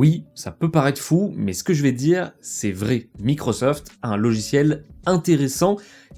Oui, ça peut paraître fou, mais ce que je vais te dire, c'est vrai. Microsoft a un logiciel intéressant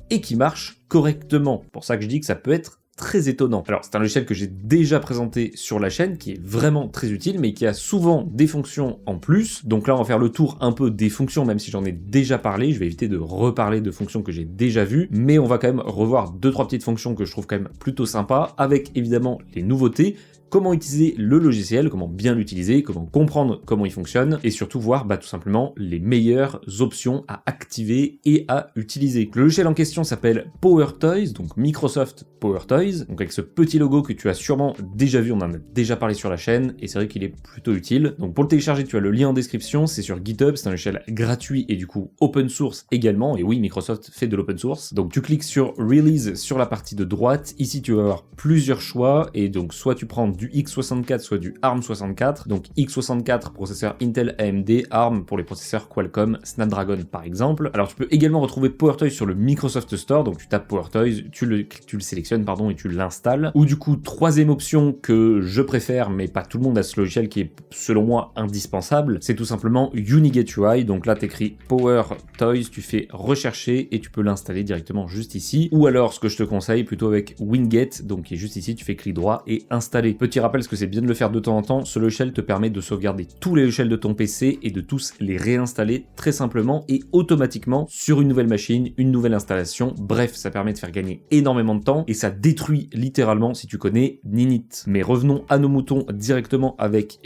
et qui marche correctement. Pour ça que je dis que ça peut être très étonnant. Alors c'est un logiciel que j'ai déjà présenté sur la chaîne, qui est vraiment très utile, mais qui a souvent des fonctions en plus. Donc là on va faire le tour un peu des fonctions, même si j'en ai déjà parlé, je vais éviter de reparler de fonctions que j'ai déjà vues, mais on va quand même revoir 2-3 petites fonctions que je trouve quand même plutôt sympas, avec évidemment les nouveautés, comment utiliser le logiciel, comment bien l'utiliser, comment comprendre comment il fonctionne, et surtout voir tout simplement les meilleures options à activer et à utiliser. Le logiciel en question s'appelle PowerToys, donc Microsoft PowerToys, donc avec ce petit logo que tu as sûrement déjà vu, on en a déjà parlé sur la chaîne, et c'est vrai qu'il est plutôt utile. Donc pour le télécharger, tu as le lien en description, c'est sur GitHub, c'est un logiciel gratuit et du coup open source également, et oui, Microsoft fait de l'open source. Donc tu cliques sur Release sur la partie de droite, ici tu vas avoir plusieurs choix, et donc soit tu prends du x64 soit du ARM64, donc x64 processeur Intel AMD, ARM pour les processeurs Qualcomm Snapdragon par exemple. Alors tu peux également retrouver PowerToys sur le Microsoft Store, donc tu tapes PowerToys, tu le sélectionnes et tu l'installes. Ou du coup, troisième option que je préfère, mais pas tout le monde a ce logiciel qui est selon moi indispensable, c'est tout simplement Uniget UI, donc là t'écris PowerToys, tu fais rechercher et tu peux l'installer directement juste ici. Ou alors ce que je te conseille plutôt avec Winget, donc qui est juste ici, tu fais clic droit et installer. Petit rappel, parce que c'est bien de le faire de temps en temps, ce logiciel te permet de sauvegarder tous les logiciels de ton PC et de tous les réinstaller très simplement et automatiquement sur une nouvelle machine, une nouvelle installation. Bref, ça permet de faire gagner énormément de temps et ça détruit littéralement si tu connais Ninit. Mais revenons à nos moutons directement avec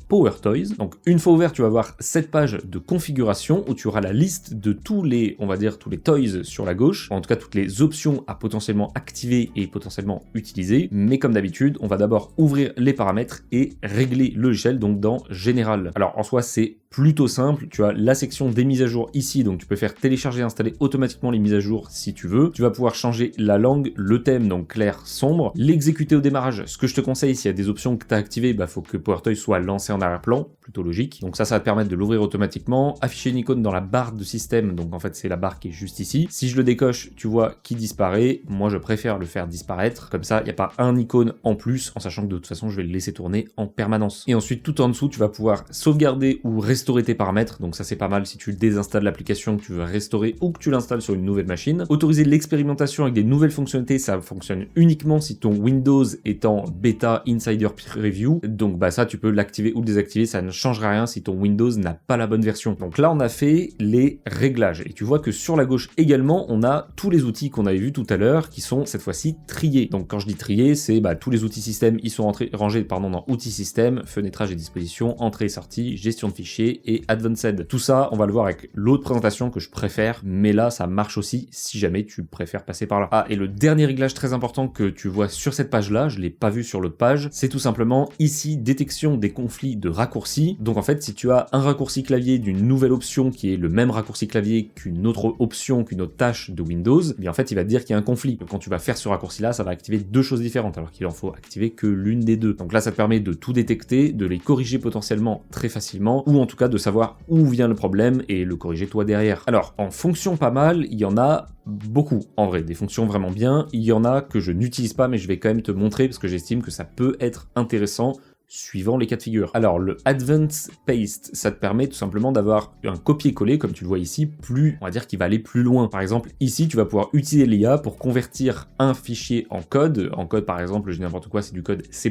PowerToys. Donc une fois ouvert, tu vas voir cette page de configuration où tu auras la liste de tous les, on va dire, tous les toys sur la gauche, en tout cas toutes les options à potentiellement activer et potentiellement utiliser. Mais comme d'habitude, on va d'abord ouvrir les paramètres et régler le logiciel, donc dans Général. Alors en soi c'est plutôt simple, tu as la section des mises à jour ici, donc tu peux faire télécharger et installer automatiquement les mises à jour si tu veux. Tu vas pouvoir changer la langue, le thème, donc clair, sombre, l'exécuter au démarrage. Ce que je te conseille, s'il y a des options que tu as activées, faut que PowerToys soit lancé en arrière-plan, plutôt logique. Donc ça va te permettre de l'ouvrir automatiquement, afficher une icône dans la barre de système, donc en fait c'est la barre qui est juste ici. Si je le décoche, tu vois qui disparaît. Moi je préfère le faire disparaître, comme ça il n'y a pas un icône en plus, en sachant que de toute façon je vais le laisser tourner en permanence. Et ensuite tout en dessous, tu vas pouvoir sauvegarder ou restaurer tes paramètres, donc ça c'est pas mal si tu désinstalles l'application que tu veux restaurer ou que tu l'installes sur une nouvelle machine. Autoriser l'expérimentation avec des nouvelles fonctionnalités, ça fonctionne uniquement si ton Windows est en bêta insider preview, donc ça tu peux l'activer ou le désactiver, ça ne changera rien si ton Windows n'a pas la bonne version. Donc là on a fait les réglages et tu vois que sur la gauche également on a tous les outils qu'on avait vus tout à l'heure qui sont cette fois-ci triés. Donc quand je dis triés, c'est tous les outils système, ils sont rangés dans outils système, fenêtrage et disposition, entrée et sortie, gestion de fichiers et advanced. Tout ça on va le voir avec l'autre présentation que je préfère, mais là ça marche aussi si jamais tu préfères passer par là. Ah, et le dernier réglage très important que tu vois sur cette page là, je l'ai pas vu sur l'autre page, c'est tout simplement ici détection des conflits de raccourcis. Donc en fait si tu as un raccourci clavier d'une nouvelle option qui est le même raccourci clavier qu'une autre option, qu'une autre tâche de Windows, en fait il va te dire qu'il y a un conflit. Donc quand tu vas faire ce raccourci là, ça va activer deux choses différentes alors qu'il en faut activer que l'une des deux. Donc là ça te permet de tout détecter, de les corriger potentiellement très facilement, ou en tout cas de savoir où vient le problème et le corriger toi derrière. Alors en fonction pas mal, il y en a beaucoup en vrai, des fonctions vraiment bien, il y en a que je n'utilise pas mais je vais quand même te montrer parce que j'estime que ça peut être intéressant suivant les cas de figure. Alors le Advanced Paste, ça te permet tout simplement d'avoir un copier-coller, comme tu le vois ici, on va dire qu'il va aller plus loin. Par exemple, ici, tu vas pouvoir utiliser l'IA pour convertir un fichier en code par exemple, je dis n'importe quoi, c'est du code C++,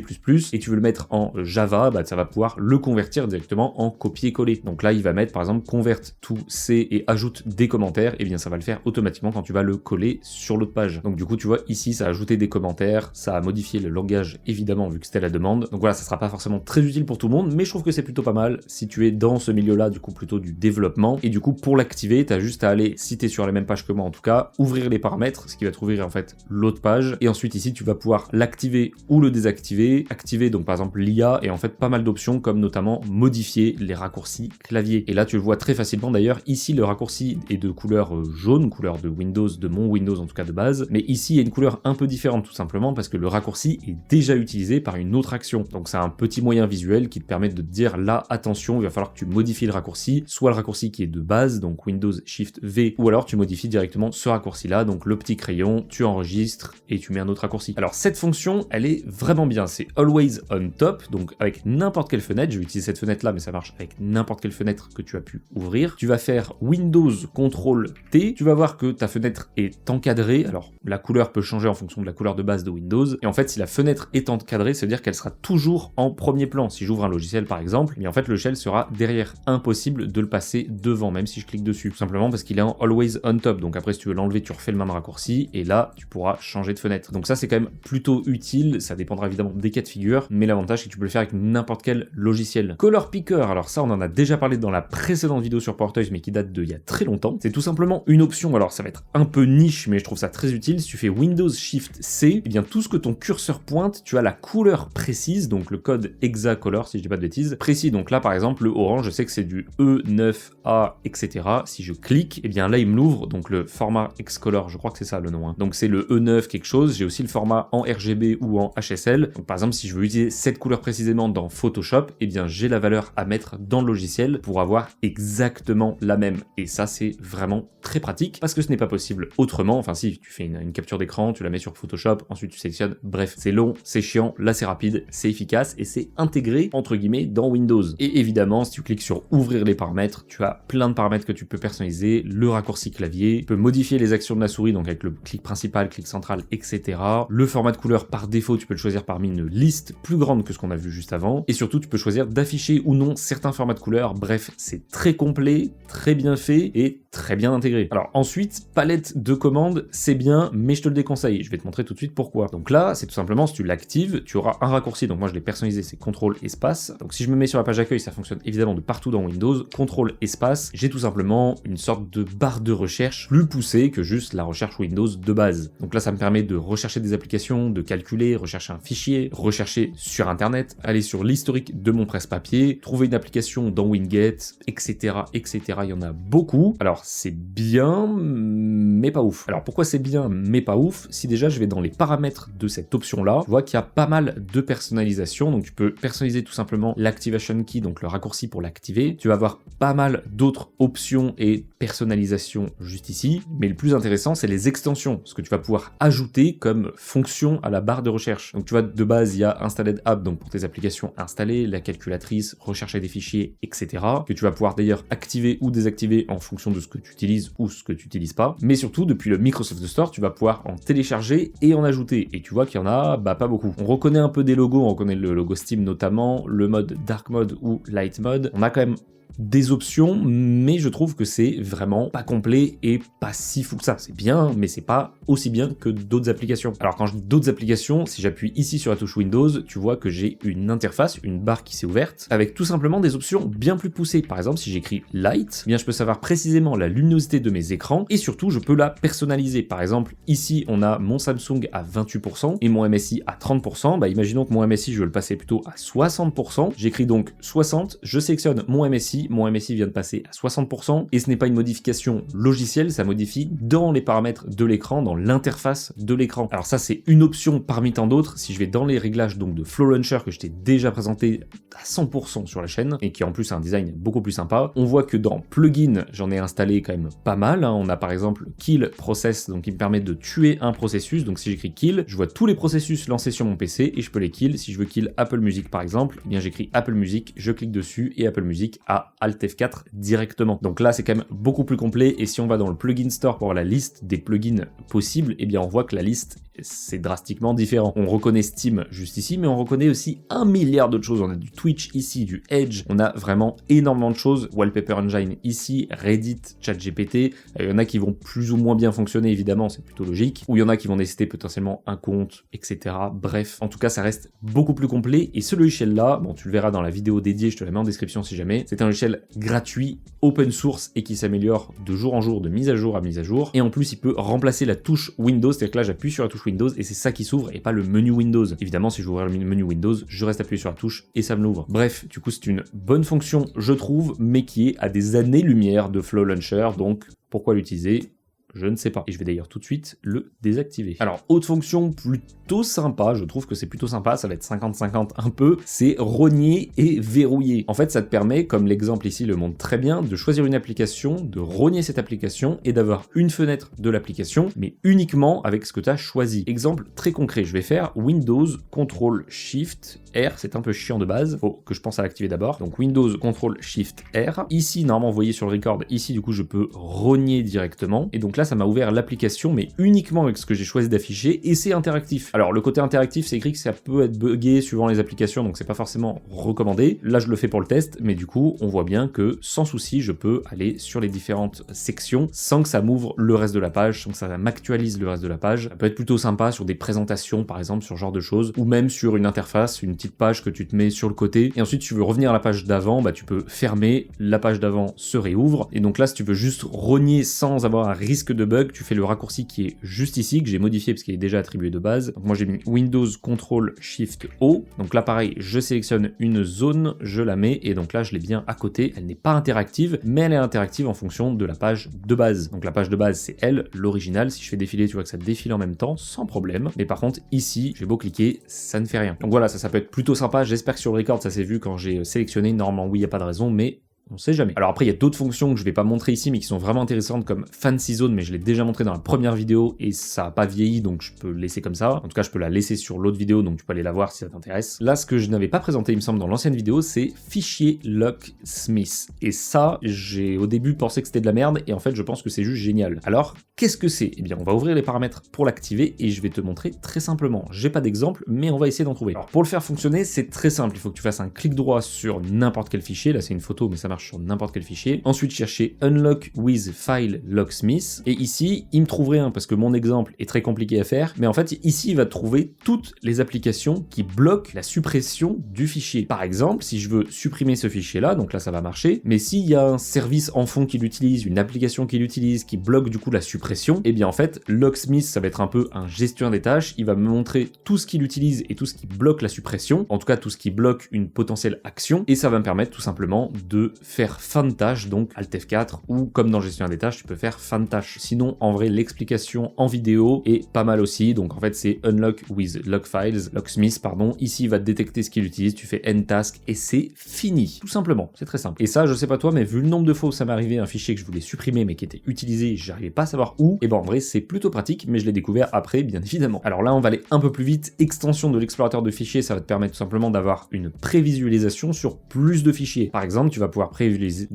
et tu veux le mettre en Java, ça va pouvoir le convertir directement en copier-coller. Donc là, il va mettre par exemple convert to C et ajoute des commentaires, et bien ça va le faire automatiquement quand tu vas le coller sur l'autre page. Donc du coup, tu vois ici, ça a ajouté des commentaires, ça a modifié le langage évidemment vu que c'était la demande. Donc voilà, ça sera pas forcément très utile pour tout le monde, mais je trouve que c'est plutôt pas mal si tu es dans ce milieu-là, du coup plutôt du développement. Et du coup, pour l'activer, t'as juste à aller, si t'es sur la même page que moi en tout cas, ouvrir les paramètres, ce qui va t'ouvrir en fait l'autre page. Et ensuite ici, tu vas pouvoir l'activer ou le désactiver. Activer donc par exemple l'IA et en fait pas mal d'options comme notamment modifier les raccourcis clavier. Et là, tu le vois très facilement d'ailleurs. Ici, le raccourci est de couleur jaune, couleur de Windows, de mon Windows en tout cas de base. Mais ici, il y a une couleur un peu différente tout simplement parce que le raccourci est déjà utilisé par une autre action. Donc c'est un petit moyen visuel qui te permet de te dire là, attention, il va falloir que tu modifies le raccourci, soit le raccourci qui est de base, donc Windows Shift V, ou alors tu modifies directement ce raccourci-là, donc le petit crayon, tu enregistres et tu mets un autre raccourci. Alors cette fonction, elle est vraiment bien, c'est Always on Top, donc avec n'importe quelle fenêtre, je vais utiliser cette fenêtre-là, mais ça marche avec n'importe quelle fenêtre que tu as pu ouvrir. Tu vas faire Windows CTRL T, tu vas voir que ta fenêtre est encadrée, alors la couleur peut changer en fonction de la couleur de base de Windows, et en fait si la fenêtre est encadrée, ça veut dire qu'elle sera toujours en premier plan. Si j'ouvre un logiciel par exemple, mais en fait le shell sera derrière, impossible de le passer devant, même si je clique dessus, tout simplement parce qu'il est en Always on Top, donc après si tu veux l'enlever, tu refais le même raccourci, et là tu pourras changer de fenêtre. Donc ça c'est quand même plutôt utile, ça dépendra évidemment des cas de figure, mais l'avantage c'est que tu peux le faire avec n'importe quel logiciel. Color Picker, alors ça on en a déjà parlé dans la précédente vidéo sur Portail, mais qui date d'il y a très longtemps. C'est tout simplement une option, alors ça va être un peu niche, mais je trouve ça très utile. Si tu fais Windows Shift C, et bien tout ce que ton curseur pointe, tu as la couleur précise, donc le code hexacolor si je dis pas de bêtises, précis. Donc là par exemple le orange, je sais que c'est du E9A, etc. Si je clique, et bien là il me l'ouvre, donc le format Xcolor, je crois que c'est ça le nom, hein. Donc c'est le E9 quelque chose, j'ai aussi le format en RGB ou en HSL. Donc par exemple si je veux utiliser cette couleur précisément dans Photoshop, et bien j'ai la valeur à mettre dans le logiciel pour avoir exactement la même. Et ça c'est vraiment très pratique parce que ce n'est pas possible autrement. Enfin si, tu fais une capture d'écran, tu la mets sur Photoshop, ensuite tu sélectionnes, bref, c'est long, c'est chiant, là c'est rapide, c'est efficace et c'est intégré entre guillemets dans Windows. Et évidemment, si tu cliques sur ouvrir les paramètres, tu as plein de paramètres que tu peux personnaliser, le raccourci clavier, tu peux modifier les actions de la souris, donc avec le clic principal, clic central, etc. Le format de couleur par défaut, tu peux le choisir parmi une liste plus grande que ce qu'on a vu juste avant, et surtout tu peux choisir d'afficher ou non certains formats de couleurs. Bref, c'est très complet, très bien fait et très bien intégré. Alors ensuite, palette de commandes, c'est bien, mais je te le déconseille. Je vais te montrer tout de suite pourquoi. Donc là, c'est tout simplement, si tu l'actives, tu auras un raccourci. Donc moi, je l'ai personnalisé, c'est CTRL espace. Donc si je me mets sur la page d'accueil, ça fonctionne évidemment de partout dans Windows. CTRL espace, j'ai tout simplement une sorte de barre de recherche plus poussée que juste la recherche Windows de base. Donc là, ça me permet de rechercher des applications, de calculer, rechercher un fichier, rechercher sur Internet, aller sur l'historique de mon presse-papier, trouver une application dans Winget, etc., etc. Il y en a beaucoup. Alors c'est bien, mais pas ouf. Alors pourquoi c'est bien, mais pas ouf? Si déjà je vais dans les paramètres de cette option-là, tu vois qu'il y a pas mal de personnalisation. Donc tu peux personnaliser tout simplement l'activation key, donc le raccourci pour l'activer. Tu vas avoir pas mal d'autres options et personnalisation juste ici. Mais le plus intéressant, c'est les extensions, ce que tu vas pouvoir ajouter comme fonction à la barre de recherche. Donc tu vois, de base, il y a Installed App, donc pour tes applications installées, la calculatrice, rechercher des fichiers, etc. que tu vas pouvoir d'ailleurs activer ou désactiver en fonction de ce que tu utilises ou ce que tu n'utilises pas. Mais surtout, depuis le Microsoft Store, tu vas pouvoir en télécharger et en ajouter. Et tu vois qu'il y en a, pas beaucoup. On reconnaît un peu des logos, on reconnaît le logo Steam notamment, le mode Dark Mode ou Light Mode. On a quand même des options, mais je trouve que c'est vraiment pas complet et pas si fou que ça. C'est bien, mais c'est pas aussi bien que d'autres applications. Alors quand je dis d'autres applications, si j'appuie ici sur la touche Windows, tu vois que j'ai une interface, une barre qui s'est ouverte, avec tout simplement des options bien plus poussées. Par exemple, si j'écris Light, eh bien je peux savoir précisément la luminosité de mes écrans, et surtout je peux la personnaliser. Par exemple, ici on a mon Samsung à 28% et mon MSI à 30%. Imaginons que mon MSI, je veux le passer plutôt à 60%. J'écris donc 60, je sélectionne mon MSI vient de passer à 60%, et ce n'est pas une modification logicielle, ça modifie dans les paramètres de l'écran, dans l'interface de l'écran. Alors ça, c'est une option parmi tant d'autres. Si je vais dans les réglages donc de Flow Launcher que je t'ai déjà présenté à 100% sur la chaîne, et qui en plus a un design beaucoup plus sympa, on voit que dans Plugin, j'en ai installé quand même pas mal, hein. On a par exemple Kill Process, donc qui me permet de tuer un processus. Donc si j'écris Kill, je vois tous les processus lancés sur mon PC, et je peux les kill. Si je veux kill Apple Music par exemple, eh bien j'écris Apple Music, je clique dessus, et Apple Music a Alt F4 directement. Donc là, c'est quand même beaucoup plus complet, et si on va dans le Plugin Store pour voir la liste des plugins possibles, eh bien on voit que la liste, c'est drastiquement différent. On reconnaît Steam juste ici, mais on reconnaît aussi un milliard d'autres choses. On a du Twitch ici, du Edge, on a vraiment énormément de choses. Wallpaper Engine ici, Reddit, ChatGPT, il y en a qui vont plus ou moins bien fonctionner, évidemment, c'est plutôt logique, ou il y en a qui vont nécessiter potentiellement un compte, etc. Bref, en tout cas, ça reste beaucoup plus complet, et ce logiciel-là, bon, tu le verras dans la vidéo dédiée, je te la mets en description si jamais, c'est un logiciel gratuit, open source, et qui s'améliore de jour en jour, de mise à jour à mise à jour, et en plus, il peut remplacer la touche Windows, c'est-à-dire que là, j'appuie sur la touche Windows et c'est ça qui s'ouvre et pas le menu Windows. Évidemment, si je veux ouvrir le menu Windows, je reste appuyé sur la touche et ça me l'ouvre. Bref, du coup, c'est une bonne fonction, je trouve, mais qui est à des années-lumière de Flow Launcher, donc pourquoi l'utiliser? Je ne sais pas. Et je vais d'ailleurs tout de suite le désactiver. Alors, autre fonction plutôt sympa, je trouve que c'est plutôt sympa, ça va être 50-50 un peu, c'est rogner et verrouiller. En fait, ça te permet, comme l'exemple ici le montre très bien, de choisir une application, de rogner cette application et d'avoir une fenêtre de l'application, mais uniquement avec ce que tu as choisi. Exemple très concret, je vais faire Windows CTRL SHIFT R, c'est un peu chiant de base, faut que je pense à l'activer d'abord. Donc Windows CTRL SHIFT R. Ici, normalement, vous voyez sur le record, ici du coup je peux rogner directement. Et donc là, ça m'a ouvert l'application, mais uniquement avec ce que j'ai choisi d'afficher, et c'est interactif. Alors le côté interactif, c'est écrit que ça peut être buggé suivant les applications, donc c'est pas forcément recommandé. Là, je le fais pour le test, mais du coup, on voit bien que sans souci, je peux aller sur les différentes sections sans que ça m'ouvre le reste de la page, sans que ça m'actualise le reste de la page. Ça peut être plutôt sympa sur des présentations, par exemple, sur ce genre de choses, ou même sur une interface, une petite page que tu te mets sur le côté, et ensuite tu veux revenir à la page d'avant, bah tu peux fermer, la page d'avant se réouvre, et donc là, si tu veux juste rogner sans avoir un risque de bug, tu fais le raccourci qui est juste ici, que j'ai modifié parce qu'il est déjà attribué de base. Donc moi j'ai mis Windows CTRL SHIFT O, donc là pareil, je sélectionne une zone, je la mets, et donc là je l'ai bien à côté, elle n'est pas interactive, mais elle est interactive en fonction de la page de base. Donc la page de base c'est elle, l'original, si je fais défiler, tu vois que ça défile en même temps, sans problème, mais par contre ici, j'ai beau cliquer, ça ne fait rien. Donc voilà, ça peut être plutôt sympa, j'espère que sur le record ça s'est vu quand j'ai sélectionné, normalement oui, il n'y a pas de raison, mais on sait jamais. Alors après, il y a d'autres fonctions que je vais pas montrer ici, mais qui sont vraiment intéressantes, comme Fancy Zone, mais je l'ai déjà montré dans la première vidéo, et ça a pas vieilli, donc je peux le laisser comme ça. En tout cas, je peux la laisser sur l'autre vidéo, donc tu peux aller la voir si ça t'intéresse. Là, ce que je n'avais pas présenté, il me semble, dans l'ancienne vidéo, c'est fichier locksmith. Et ça, j'ai au début pensé que c'était de la merde, et en fait, je pense que c'est juste génial. Alors, qu'est-ce que c'est? Eh bien, on va ouvrir les paramètres pour l'activer, et je vais te montrer très simplement. J'ai pas d'exemple, mais on va essayer d'en trouver. Alors, pour le faire fonctionner, c'est très simple. Il faut que tu fasses un clic droit sur n'importe quel fichier. Là, c'est une photo, mais ça marche sur n'importe quel fichier. Ensuite, chercher Unlock with File Locksmith. Et ici, il me trouve rien parce que mon exemple est très compliqué à faire. Mais en fait, ici, il va trouver toutes les applications qui bloquent la suppression du fichier. Par exemple, si je veux supprimer ce fichier-là, donc là, ça va marcher. Mais s'il y a un service en fond qui l'utilise, une application qui l'utilise, qui bloque du coup la suppression, et bien en fait, Locksmith, ça va être un peu un gestionnaire des tâches. Il va me montrer tout ce qu'il utilise et tout ce qui bloque la suppression. En tout cas, tout ce qui bloque une potentielle action. Et ça va me permettre tout simplement de faire fin de tâche, donc Alt F4, ou comme dans gestionnaire des tâches, tu peux faire fin de tâche. Sinon, en vrai, l'explication en vidéo est pas mal aussi. Donc en fait, c'est Unlock with Locksmith, pardon. Ici, il va détecter ce qu'il utilise, tu fais End Task et c'est fini. Tout simplement, c'est très simple. Et ça, je sais pas toi, mais vu le nombre de fois où ça m'est arrivé un fichier que je voulais supprimer mais qui était utilisé, j'arrivais pas à savoir où, et ben en vrai, c'est plutôt pratique, mais je l'ai découvert après, bien évidemment. Alors là, on va aller un peu plus vite. Extension de l'explorateur de fichiers, ça va te permettre tout simplement d'avoir une prévisualisation sur plus de fichiers. Par exemple, tu vas pouvoir prévisualiser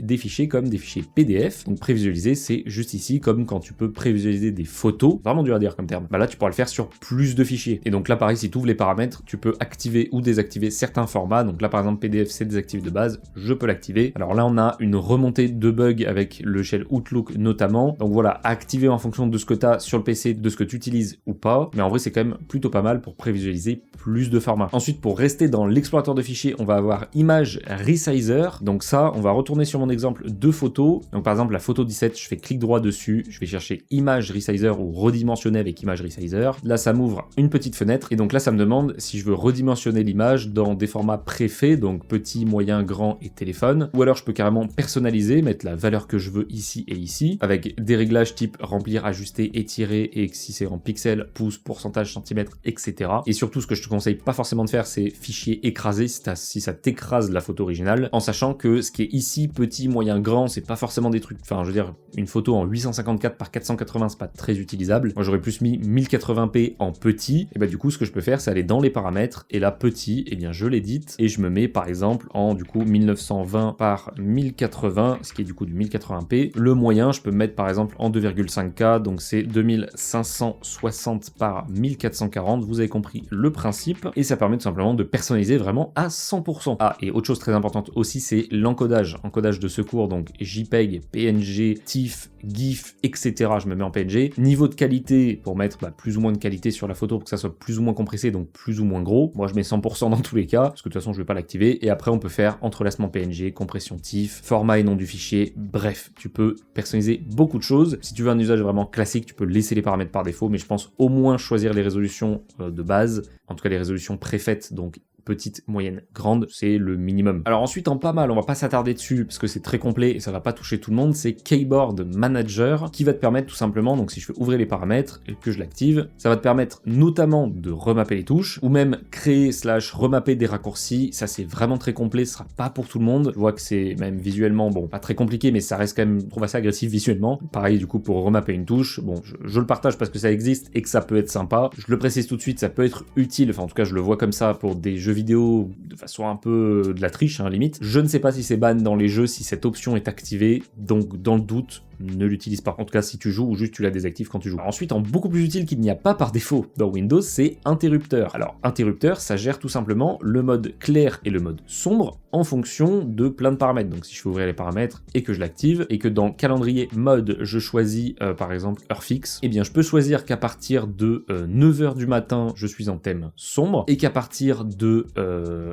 des fichiers comme des fichiers PDF. Donc prévisualiser, c'est juste ici, comme quand tu peux prévisualiser des photos. Vraiment dur à dire comme terme. Bah là, tu pourras le faire sur plus de fichiers. Et donc là, pareil, si tu ouvres les paramètres, tu peux activer ou désactiver certains formats. Donc là, par exemple, PDF, c'est désactivé de base. Je peux l'activer. Alors là, on a une remontée de bugs avec le shell Outlook notamment. Donc voilà, activer en fonction de ce que tu as sur le PC, de ce que tu utilises ou pas. Mais en vrai, c'est quand même plutôt pas mal pour prévisualiser plus de formats. Ensuite, pour rester dans l'explorateur de fichiers, on va avoir Image Resizer. Donc ça, on va retourner sur mon exemple de photo. Donc par exemple, la photo 17, je fais clic droit dessus, je vais chercher Image Resizer ou redimensionner avec Image Resizer. Là, ça m'ouvre une petite fenêtre et donc là, ça me demande si je veux redimensionner l'image dans des formats préfaits, donc petit, moyen, grand et téléphone. Ou alors, je peux carrément personnaliser, mettre la valeur que je veux ici et ici, avec des réglages type remplir, ajuster, étirer, et si c'est en pixels, pouces, pourcentage, centimètres, etc. Et surtout, ce que je te conseille pas forcément de faire, c'est fichier écrasé si ça t'écrase la photo originale, en sachant que ce qui est ici, petit, moyen, grand, c'est pas forcément des trucs, enfin je veux dire, une photo en 854 par 480, c'est pas très utilisable. Moi j'aurais plus mis 1080p en petit, et bah du coup ce que je peux faire, c'est aller dans les paramètres, et là petit, et bien je l'édite, et je me mets par exemple en du coup 1920 par 1080, ce qui est du coup du 1080p. Le moyen, je peux me mettre par exemple en 2,5K, donc c'est 2560 par 1440, vous avez compris le principe, et ça permet tout simplement de personnaliser vraiment à 100%. Ah, et autre chose très importante aussi, c'est l'encodage de secours, donc JPEG, PNG, TIFF, GIF, etc. Je me mets en PNG. Niveau de qualité, pour mettre plus ou moins de qualité sur la photo pour que ça soit plus ou moins compressé, donc plus ou moins gros. Moi, je mets 100% dans tous les cas, parce que de toute façon, je vais pas l'activer. Et après, on peut faire entrelacement PNG, compression TIFF, format et nom du fichier. Bref, tu peux personnaliser beaucoup de choses. Si tu veux un usage vraiment classique, tu peux laisser les paramètres par défaut, mais je pense au moins choisir les résolutions de base, en tout cas les résolutions préfaites, donc petite, moyenne, grande, c'est le minimum. Alors ensuite, en pas mal, on va pas s'attarder dessus parce que c'est très complet et ça va pas toucher tout le monde, c'est Keyboard Manager qui va te permettre tout simplement, donc si je fais ouvrir les paramètres et que je l'active, ça va te permettre notamment de remapper les touches ou même créer / remapper des raccourcis. Ça c'est vraiment très complet, ce sera pas pour tout le monde. Je vois que c'est même visuellement, bon, pas très compliqué, mais ça reste quand même, je trouve assez agressif visuellement. Pareil du coup pour remapper une touche, bon, je le partage parce que ça existe et que ça peut être sympa. Je le précise tout de suite, ça peut être utile, enfin en tout cas je le vois comme ça pour des jeux vidéo de façon un peu de la triche, hein, limite. Je ne sais pas si c'est ban dans les jeux, si cette option est activée, donc dans le doute, ne l'utilise pas. En tout cas, si tu joues ou juste tu la désactives quand tu joues. Alors ensuite, en beaucoup plus utile qu'il n'y a pas par défaut dans Windows, c'est interrupteur. Alors, interrupteur, ça gère tout simplement le mode clair et le mode sombre en fonction de plein de paramètres. Donc si je fais ouvrir les paramètres et que je l'active, et que dans calendrier mode, je choisis par exemple heure fixe, eh bien je peux choisir qu'à partir de 9h du matin, je suis en thème sombre, et qu'à partir de,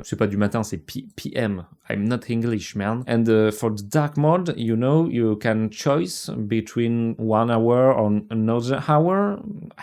c'est pas du matin, c'est PM. I'm not English, man. And for the dark mode, you know, you can choose between 1 hour or another hour,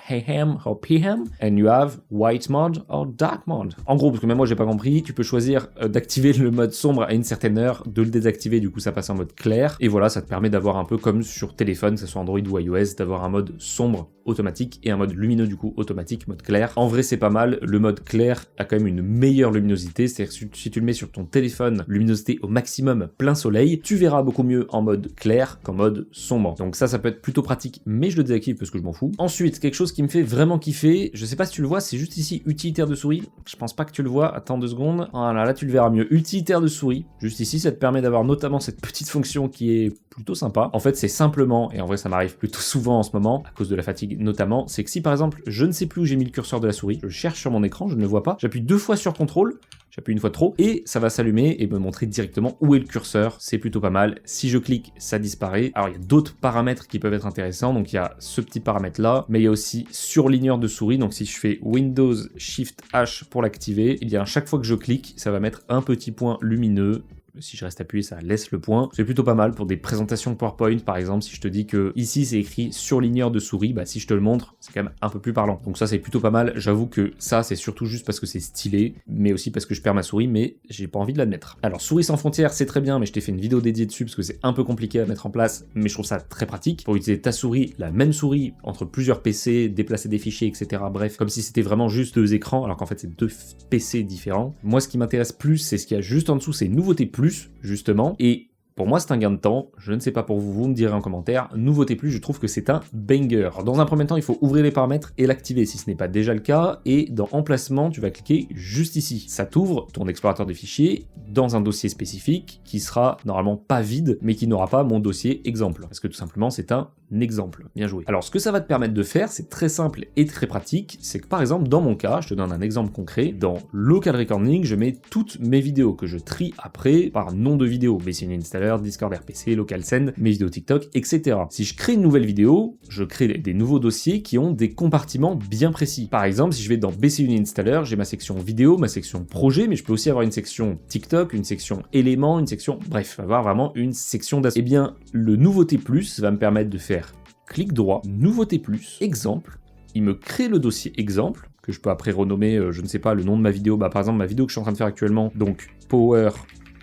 AM or PM, and you have white mode or dark mode. En gros, parce que même moi j'ai pas compris, tu peux choisir d'activer le mode sombre à une certaine heure, de le désactiver, du coup ça passe en mode clair, et voilà, ça te permet d'avoir un peu comme sur téléphone, que ce soit Android ou iOS, d'avoir un mode sombre automatique et un mode lumineux du coup automatique, mode clair. En vrai c'est pas mal, le mode clair a quand même une meilleure luminosité, c'est-à-dire que si tu le mets sur ton téléphone, luminosité au maximum, plein soleil, tu verras beaucoup mieux en mode clair qu'en mode sombre. Donc ça peut être plutôt pratique, mais je le désactive parce que je m'en fous. Ensuite, quelque chose qui me fait vraiment kiffer, je sais pas si tu le vois, c'est juste ici, utilitaire de souris, je pense pas que tu le vois, attends 2 secondes, voilà, là tu le verras mieux, utilitaire de souris, juste ici, ça te permet d'avoir notamment cette petite fonction qui est plutôt sympa. En fait, c'est simplement, et en vrai ça m'arrive plutôt souvent en ce moment, à cause de la fatigue notamment, c'est que si par exemple, je ne sais plus où j'ai mis le curseur de la souris, je cherche sur mon écran, je ne le vois pas, j'appuie 2 fois sur contrôle, j'appuie une fois trop, et ça va s'allumer et me montrer directement où est le curseur, c'est plutôt pas mal. Si je clique, ça disparaît. Alors il y a d'autres paramètres qui peuvent être intéressants, donc il y a ce petit paramètre là, mais il y a aussi surligneur de souris, donc si je fais Windows Shift H pour l'activer, et bien à chaque fois que je clique, ça va mettre un petit point lumineux. Si je reste appuyé, ça laisse le point. C'est plutôt pas mal pour des présentations PowerPoint, par exemple. Si je te dis que ici c'est écrit surligneur de souris, bah si je te le montre, c'est quand même un peu plus parlant. Donc ça c'est plutôt pas mal. J'avoue que ça c'est surtout juste parce que c'est stylé, mais aussi parce que je perds ma souris, mais j'ai pas envie de l'admettre. Alors souris sans frontières, c'est très bien, mais je t'ai fait une vidéo dédiée dessus parce que c'est un peu compliqué à mettre en place, mais je trouve ça très pratique pour utiliser ta souris, la même souris entre plusieurs PC, déplacer des fichiers, etc. Bref, comme si c'était vraiment juste 2 écrans, alors qu'en fait c'est 2 PC différents. Moi, ce qui m'intéresse plus, c'est ce qu'il y a juste en dessous, c'est nouveautés plus, justement, et pour moi, c'est un gain de temps. Je ne sais pas pour vous, vous me direz en commentaire. Nouveauté plus, je trouve que c'est un banger. Alors, dans un premier temps, il faut ouvrir les paramètres et l'activer si ce n'est pas déjà le cas. Et dans emplacement, tu vas cliquer juste ici. Ça t'ouvre ton explorateur de fichiers dans un dossier spécifique qui sera normalement pas vide, mais qui n'aura pas mon dossier exemple. Parce que tout simplement, c'est un exemple. Bien joué. Alors, ce que ça va te permettre de faire, c'est très simple et très pratique. C'est que par exemple, dans mon cas, je te donne un exemple concret. Dans Local Recording, je mets toutes mes vidéos que je trie après par nom de vidéo. BCN Installer, Discord RPC, LocalSend, mes vidéos TikTok, etc. Si je crée une nouvelle vidéo, je crée des nouveaux dossiers qui ont des compartiments bien précis. Par exemple, si je vais dans BCN Installer, j'ai ma section vidéo, ma section projet, mais je peux aussi avoir une section TikTok, une section éléments, une section... Bref, avoir vraiment une section d'associés. Eh bien, le nouveauté plus va me permettre de faire clic droit, nouveauté plus, exemple, il me crée le dossier exemple, que je peux après renommer, je ne sais pas, le nom de ma vidéo, bah par exemple ma vidéo que je suis en train de faire actuellement, donc Power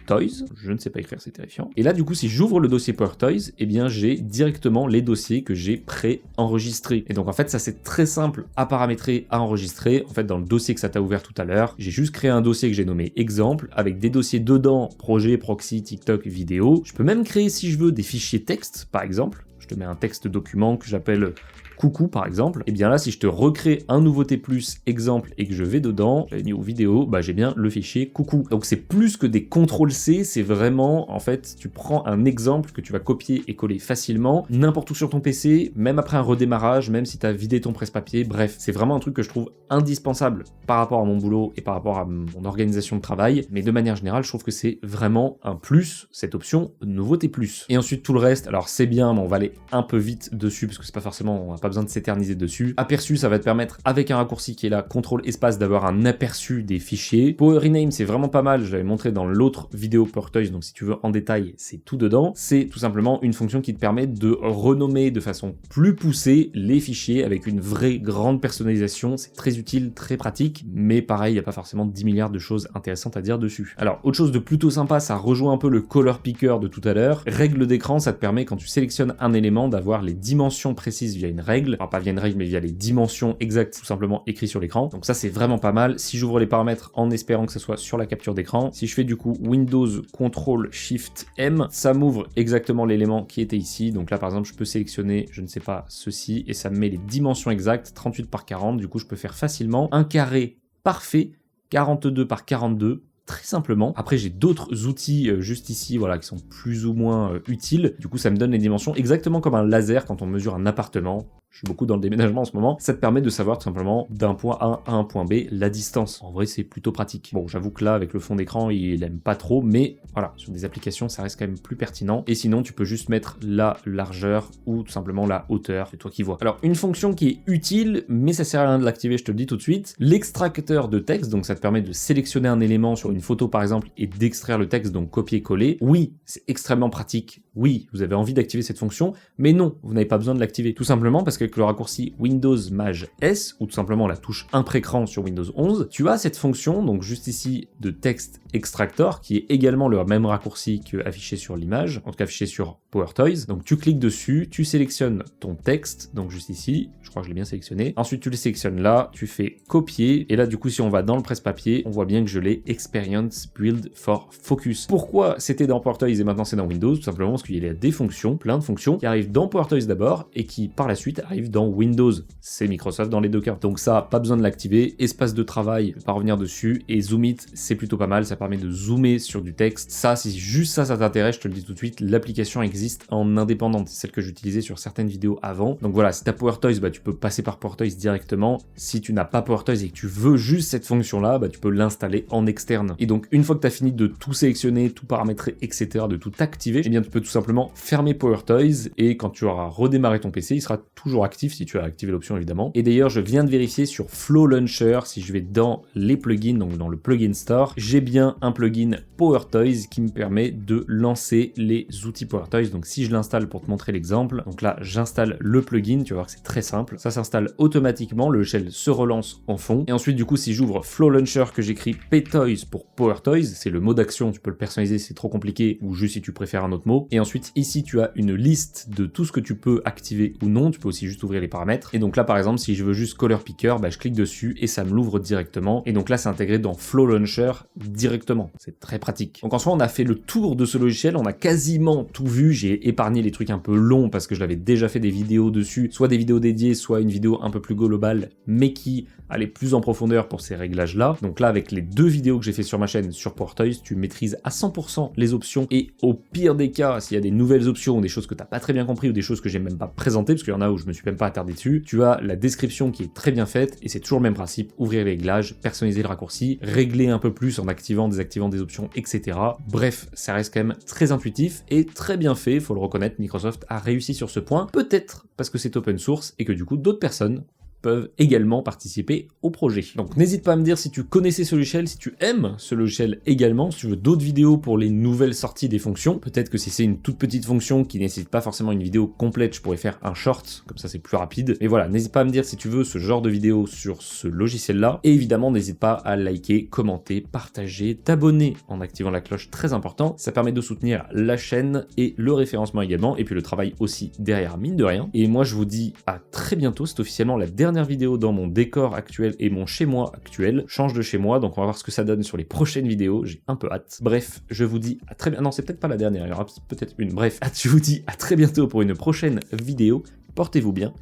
Toys, je ne sais pas écrire, c'est terrifiant. Et là, du coup, si j'ouvre le dossier Power Toys, eh bien, j'ai directement les dossiers que j'ai pré-enregistrés. Et donc, en fait, ça, c'est très simple à paramétrer, à enregistrer. En fait, dans le dossier que ça t'a ouvert tout à l'heure, j'ai juste créé un dossier que j'ai nommé exemple, avec des dossiers dedans, projet, proxy, TikTok, vidéo. Je peux même créer, si je veux, des fichiers texte, par exemple. Je te mets un texte document que j'appelle coucou par exemple, et bien là si je te recrée un nouveauté plus exemple et que je vais dedans, j'avais mis aux vidéos, bah j'ai bien le fichier coucou. Donc c'est plus que des CTRL-C, c'est vraiment en fait tu prends un exemple que tu vas copier et coller facilement, n'importe où sur ton PC, même après un redémarrage, même si tu as vidé ton presse-papier, bref, c'est vraiment un truc que je trouve indispensable par rapport à mon boulot et par rapport à mon organisation de travail, mais de manière générale je trouve que c'est vraiment un plus, cette option nouveauté plus. Et ensuite tout le reste, alors c'est bien, mais on va aller un peu vite dessus parce que c'est pas forcément, on n'a pas besoin de s'éterniser dessus. Aperçu, ça va te permettre avec un raccourci qui est là, contrôle espace, d'avoir un aperçu des fichiers. Power Rename, c'est vraiment pas mal, je l'avais montré dans l'autre vidéo PowerToys, donc si tu veux en détail, c'est tout dedans. C'est tout simplement une fonction qui te permet de renommer de façon plus poussée les fichiers avec une vraie grande personnalisation. C'est très utile, très pratique, mais pareil, il n'y a pas forcément 10 milliards de choses intéressantes à dire dessus. Alors, autre chose de plutôt sympa, ça rejoint un peu le color picker de tout à l'heure. Règle d'écran, ça te permet quand tu sélectionnes un élément d'avoir les dimensions précises via une règle. Enfin, pas via une règle, mais via les dimensions exactes, tout simplement écrites sur l'écran. Donc ça, c'est vraiment pas mal. Si j'ouvre les paramètres en espérant que ce soit sur la capture d'écran, si je fais du coup Windows Ctrl Shift M, ça m'ouvre exactement l'élément qui était ici. Donc là, par exemple, je peux sélectionner, je ne sais pas, ceci, et ça me met les dimensions exactes, 38 par 40. Du coup, je peux faire facilement un carré parfait, 42 par 42, très simplement. Après, j'ai d'autres outils juste ici, voilà, qui sont plus ou moins utiles. Du coup, ça me donne les dimensions exactement comme un laser quand on mesure un appartement. Je suis beaucoup dans le déménagement en ce moment. Ça te permet de savoir tout simplement d'un point A à un point B la distance. En vrai, c'est plutôt pratique. Bon, j'avoue que là, avec le fond d'écran, il aime pas trop, mais voilà, sur des applications, ça reste quand même plus pertinent. Et sinon, tu peux juste mettre la largeur ou tout simplement la hauteur. C'est toi qui vois. Alors, une fonction qui est utile, mais ça sert à rien de l'activer, je te le dis tout de suite. L'extracteur de texte, donc ça te permet de sélectionner un élément sur une photo par exemple et d'extraire le texte, donc copier-coller. Oui, c'est extrêmement pratique. Oui, vous avez envie d'activer cette fonction, mais non, vous n'avez pas besoin de l'activer. Tout simplement parce qu'avec le raccourci Windows Maj S, ou tout simplement la touche impré-écran sur Windows 11, tu as cette fonction, donc juste ici, de texte extractor, qui est également le même raccourci que affiché sur l'image, en tout cas affiché sur PowerToys. Donc tu cliques dessus, tu sélectionnes ton texte, donc juste ici, je crois que je l'ai bien sélectionné. Ensuite tu le sélectionnes là, tu fais copier, et là du coup si on va dans le presse-papier, on voit bien que je l'ai Experience Build for Focus. Pourquoi c'était dans PowerToys et maintenant c'est dans Windows? Tout simplement parce qu'il y a des fonctions, plein de fonctions, qui arrivent dans PowerToys d'abord, et qui par la suite arrivent dans Windows. C'est Microsoft dans les deux cas. Donc ça, pas besoin de l'activer. Espace de travail, je vais pas revenir dessus. Et Zoom It, c'est plutôt pas mal. Ça permet de zoomer sur du texte. Ça, si juste ça t'intéresse, je te le dis tout de suite, l'application existe en indépendante. C'est celle que j'utilisais sur certaines vidéos avant. Donc voilà, si t'as PowerToys, bah tu peux passer par PowerToys directement. Si tu n'as pas PowerToys et que tu veux juste cette fonction-là, bah tu peux l'installer en externe. Et donc une fois que tu as fini de tout sélectionner, tout paramétrer, etc., de tout activer, eh bien tu peux tout simplement fermer PowerToys et quand tu auras redémarré ton PC, il sera toujours actif si tu as activé l'option évidemment. Et d'ailleurs, je viens de vérifier sur Flow Launcher, si je vais dans les plugins, donc dans le plugin store, j'ai bien un plugin PowerToys qui me permet de lancer les outils PowerToys. Donc si je l'installe pour te montrer l'exemple, donc là j'installe le plugin, tu vas voir que c'est très simple. Ça s'installe automatiquement, le shell se relance en fond. Et ensuite du coup si j'ouvre Flow Launcher que j'écris PToys pour PowerToys, c'est le mot d'action, tu peux le personnaliser, c'est trop compliqué, ou juste si tu préfères un autre mot. Et ensuite ici tu as une liste de tout ce que tu peux activer ou non, tu peux aussi juste ouvrir les paramètres. Et donc là par exemple si je veux juste Color Picker, bah, je clique dessus et ça me l'ouvre directement. Et donc là c'est intégré dans Flow Launcher directement. C'est très pratique. Donc en soi on a fait le tour de ce logiciel, on a quasiment tout vu. J'ai épargné les trucs un peu longs parce que je l'avais déjà fait des vidéos dessus, soit des vidéos dédiées, soit une vidéo un peu plus globale, mais qui allait plus en profondeur pour ces réglages là. Donc là avec les deux vidéos que j'ai fait sur ma chaîne sur PowerToys, tu maîtrises à 100% les options et au pire des cas, s'il y a des nouvelles options ou des choses que t'as pas très bien compris ou des choses que j'ai même pas présentées, parce qu'il y en a où je me suis même pas attardé dessus, tu as la description qui est très bien faite et c'est toujours le même principe, ouvrir les réglages, personnaliser le raccourci, régler un peu plus en activant, désactivant des options, etc. Bref, ça reste quand même très intuitif et très bien fait, faut le reconnaître, Microsoft a réussi sur ce point, peut-être parce que c'est open source et que du coup d'autres personnes peuvent également participer au projet. Donc n'hésite pas à me dire si tu connaissais ce logiciel, si tu aimes ce logiciel également, si tu veux d'autres vidéos pour les nouvelles sorties des fonctions. Peut-être que si c'est une toute petite fonction qui nécessite pas forcément une vidéo complète, je pourrais faire un short, comme ça c'est plus rapide. Mais voilà, n'hésite pas à me dire si tu veux ce genre de vidéo sur ce logiciel-là. Et évidemment, n'hésite pas à liker, commenter, partager, t'abonner en activant la cloche, très important. Ça permet de soutenir la chaîne et le référencement également, et puis le travail aussi derrière, mine de rien. Et moi je vous dis à très bientôt, c'est officiellement la dernière vidéo dans mon décor actuel et mon chez moi actuel. Change de chez moi, donc on va voir ce que ça donne sur les prochaines vidéos, j'ai un peu hâte. Bref, je vous dis à très bientôt, non c'est peut-être pas la dernière, il y aura peut-être une, bref, je vous dis à très bientôt pour une prochaine vidéo, portez-vous bien,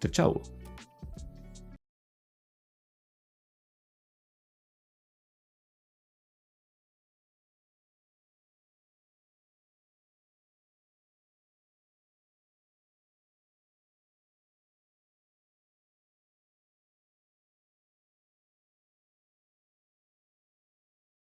ciao ciao.